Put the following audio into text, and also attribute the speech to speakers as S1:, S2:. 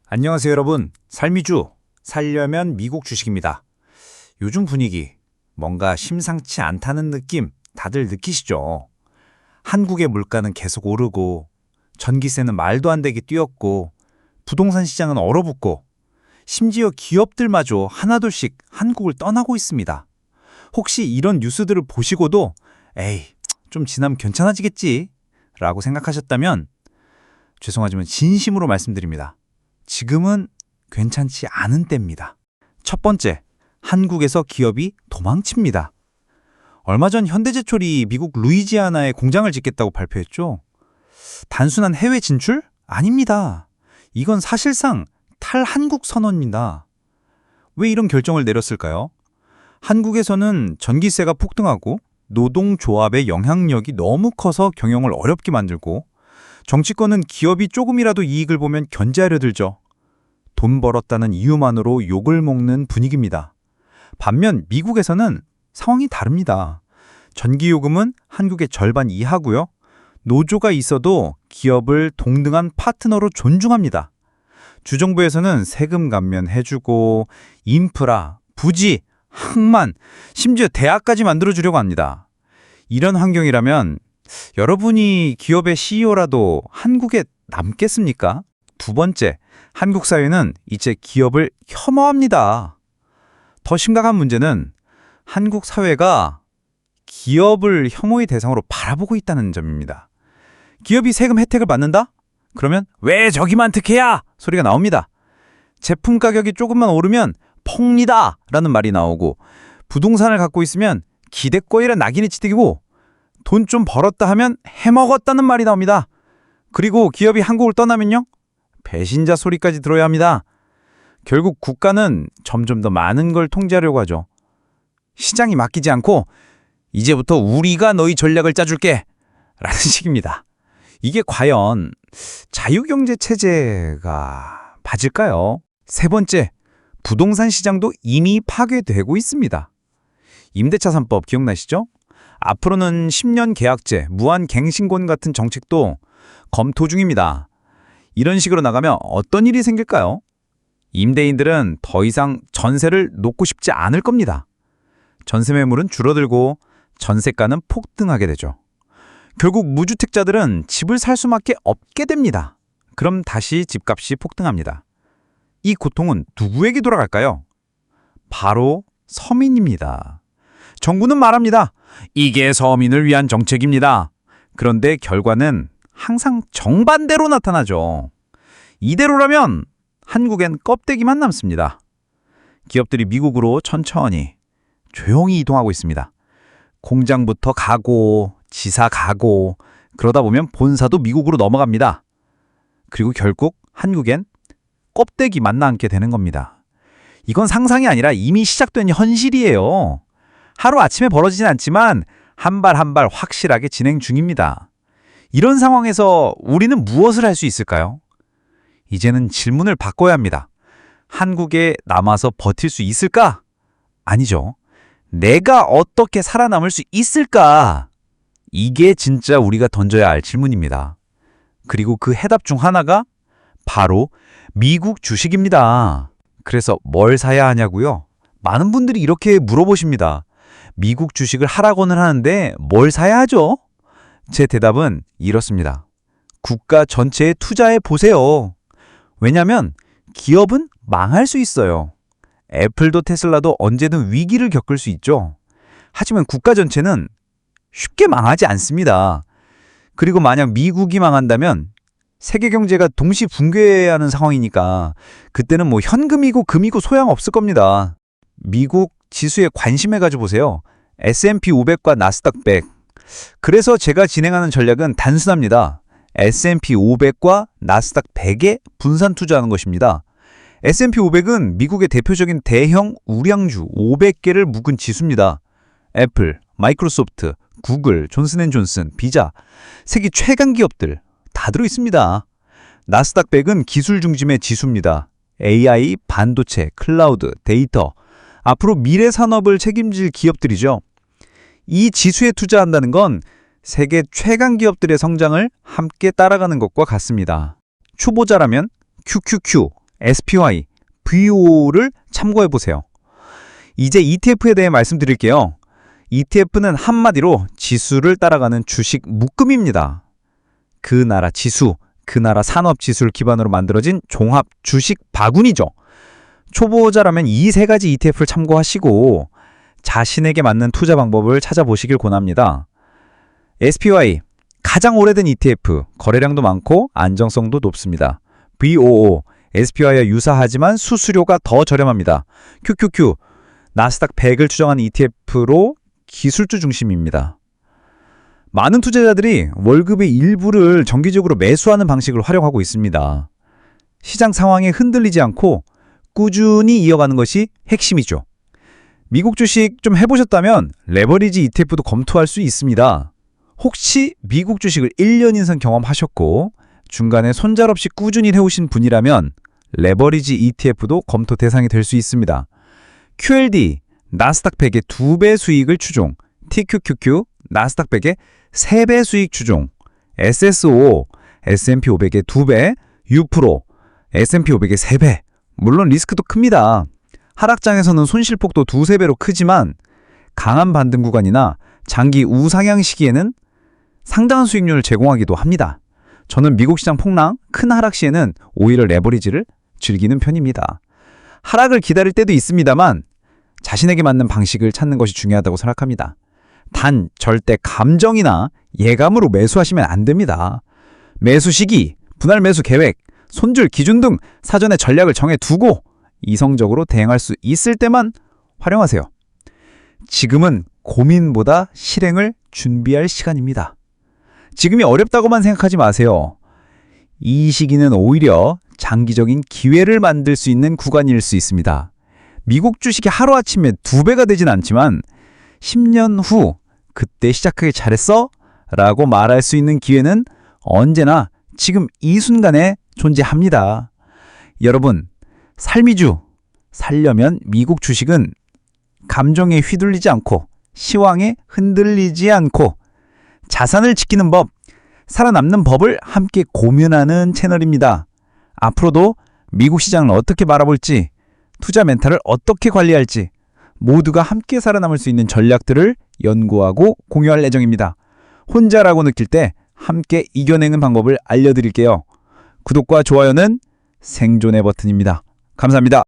S1: 안녕하세요, 여러분. 삶이주, 살려면 미국 주식입니다. 요즘 분위기, 뭔가 심상치 않다는 느낌 다들 느끼시죠? 한국의 물가는 계속 오르고, 전기세는 말도 안 되게 뛰었고, 부동산 시장은 얼어붙고, 심지어 기업들마저 하나둘씩 한국을 떠나고 있습니다. 혹시 이런 뉴스들을 보시고도 에이, 좀 지나면 괜찮아지겠지? 라고 생각하셨다면 죄송하지만 진심으로 말씀드립니다. 지금은 괜찮지 않은 때입니다. 첫 번째, 한국에서 기업이 도망칩니다. 얼마 전 현대제철이 미국 루이지아나에 공장을 짓겠다고 발표했죠. 단순한 해외 진출? 아닙니다. 이건 사실상 탈한국 선언입니다. 왜 이런 결정을 내렸을까요? 한국에서는 전기세가 폭등하고 노동조합의 영향력이 너무 커서 경영을 어렵게 만들고 정치권은 기업이 조금이라도 이익을 보면 견제하려 들죠. 돈 벌었다는 이유만으로 욕을 먹는 분위기입니다. 반면 미국에서는 상황이 다릅니다. 전기요금은 한국의 절반 이하고요. 노조가 있어도 기업을 동등한 파트너로 존중합니다. 주정부에서는 세금 감면해주고 인프라, 부지, 항만, 심지어 대학까지 만들어주려고 합니다. 이런 환경이라면 여러분이 기업의 CEO라도 한국에 남겠습니까? 두 번째, 한국 사회는 이제 기업을 혐오합니다. 더 심각한 문제는 한국 사회가 기업을 혐오의 대상으로 바라보고 있다는 점입니다. 기업이 세금 혜택을 받는다? 그러면 왜 저기만 특혜야? 소리가 나옵니다. 제품 가격이 조금만 오르면 폭리다! 라는 말이 나오고 부동산을 갖고 있으면 기대거리란 낙인이 찍히고 돈 좀 벌었다 하면 해먹었다는 말이 나옵니다. 그리고 기업이 한국을 떠나면요? 배신자 소리까지 들어야 합니다. 결국 국가는 점점 더 많은 걸 통제하려고 하죠. 시장이 맡기지 않고 이제부터 우리가 너희 전략을 짜줄게 라는 식입니다. 이게 과연 자유경제 체제가 맞을까요? 세 번째, 부동산 시장도 이미 파괴되고 있습니다. 임대차 3법 기억나시죠? 앞으로는 10년 계약제, 무한갱신권 같은 정책도 검토 중입니다. 이런 식으로 나가면 어떤 일이 생길까요? 임대인들은 더 이상 전세를 놓고 싶지 않을 겁니다. 전세 매물은 줄어들고 전세가는 폭등하게 되죠. 결국 무주택자들은 집을 살 수밖에 없게 됩니다. 그럼 다시 집값이 폭등합니다. 이 고통은 누구에게 돌아갈까요? 바로 서민입니다. 정부는 말합니다. 이게 서민을 위한 정책입니다. 그런데 결과는 항상 정반대로 나타나죠. 이대로라면 한국엔 껍데기만 남습니다. 기업들이 미국으로 천천히 조용히 이동하고 있습니다. 공장부터 가고 지사 가고 그러다 보면 본사도 미국으로 넘어갑니다. 그리고 결국 한국엔 껍데기만 남게 되는 겁니다. 이건 상상이 아니라 이미 시작된 현실이에요. 하루아침에 벌어지진 않지만 한 발 한 발 확실하게 진행 중입니다. 이런 상황에서 우리는 무엇을 할 수 있을까요? 이제는 질문을 바꿔야 합니다. 한국에 남아서 버틸 수 있을까? 아니죠. 내가 어떻게 살아남을 수 있을까? 이게 진짜 우리가 던져야 할 질문입니다. 그리고 그 해답 중 하나가 바로 미국 주식입니다. 그래서 뭘 사야 하냐고요? 많은 분들이 이렇게 물어보십니다. 미국 주식을 하라고는 하는데 뭘 사야 하죠? 제 대답은 이렇습니다. 국가 전체에 투자해 보세요. 왜냐하면 기업은 망할 수 있어요. 애플도 테슬라도 언제든 위기를 겪을 수 있죠. 하지만 국가 전체는 쉽게 망하지 않습니다. 그리고 만약 미국이 망한다면 세계 경제가 동시 붕괴해야 하는 상황이니까 그때는 뭐 현금이고 금이고 소용없을 겁니다. 미국 지수에 관심해 가지고 보세요. S&P 500과 나스닥 100. 그래서 제가 진행하는 전략은 단순합니다. S&P 500과 나스닥 100에 분산 투자하는 것입니다. S&P 500은 미국의 대표적인 대형 우량주 500개를 묶은 지수입니다. 애플, 마이크로소프트, 구글, 존슨앤존슨, 비자, 세계 최강 기업들 다 들어있습니다. 나스닥 100은 기술 중심의 지수입니다. AI, 반도체, 클라우드, 데이터, 앞으로 미래 산업을 책임질 기업들이죠. 이 지수에 투자한다는 건 세계 최강 기업들의 성장을 함께 따라가는 것과 같습니다. 초보자라면 QQQ, SPY, VO를 참고해 보세요. 이제 ETF에 대해 말씀드릴게요. ETF는 한마디로 지수를 따라가는 주식 묶음입니다. 그 나라 지수, 그 나라 산업 지수를 기반으로 만들어진 종합 주식 바구니죠. 초보자라면 이 세 가지 ETF를 참고하시고 자신에게 맞는 투자 방법을 찾아보시길 권합니다. SPY, 가장 오래된 ETF, 거래량도 많고 안정성도 높습니다. VOO, SPY와 유사하지만 수수료가 더 저렴합니다. QQQ, 나스닥 100을 추정한 ETF로 기술주 중심입니다. 많은 투자자들이 월급의 일부를 정기적으로 매수하는 방식을 활용하고 있습니다. 시장 상황에 흔들리지 않고 꾸준히 이어가는 것이 핵심이죠. 미국 주식 좀 해보셨다면 레버리지 ETF도 검토할 수 있습니다. 혹시 미국 주식을 1년 이상 경험하셨고 중간에 손잘없이 꾸준히 해오신 분이라면 레버리지 ETF도 검토 대상이 될 수 있습니다. QLD, 나스닥 100의 2배 수익을 추종, TQQQ, 나스닥 100의 3배 수익 추종, SSO, S&P 500의 2배, U-프로, S&P 500의 3배. 물론 리스크도 큽니다. 하락장에서는 손실폭도 2~3배로 크지만 강한 반등 구간이나 장기 우상향 시기에는 상당한 수익률을 제공하기도 합니다. 저는 미국 시장 폭락, 큰 하락 시에는 오히려 레버리지를 즐기는 편입니다. 하락을 기다릴 때도 있습니다만 자신에게 맞는 방식을 찾는 것이 중요하다고 생각합니다. 단 절대 감정이나 예감으로 매수하시면 안 됩니다. 매수 시기, 분할 매수 계획, 손절 기준 등 사전에 전략을 정해두고 이성적으로 대응할 수 있을 때만 활용하세요. 지금은 고민보다 실행을 준비할 시간입니다. 지금이 어렵다고만 생각하지 마세요. 이 시기는 오히려 장기적인 기회를 만들 수 있는 구간일 수 있습니다. 미국 주식이 하루아침에 2배가 되진 않지만 10년 후 그때 시작하기 잘했어? 라고 말할 수 있는 기회는 언제나 지금 이 순간에 존재합니다. 여러분, 삶이주, 살려면 미국 주식은 감정에 휘둘리지 않고 시황에 흔들리지 않고 자산을 지키는 법, 살아남는 법을 함께 고민하는 채널입니다. 앞으로도 미국 시장을 어떻게 바라볼지, 투자 멘탈을 어떻게 관리할지 모두가 함께 살아남을 수 있는 전략들을 연구하고 공유할 예정입니다. 혼자라고 느낄 때 함께 이겨내는 방법을 알려드릴게요. 구독과 좋아요는 생존의 버튼입니다. 감사합니다.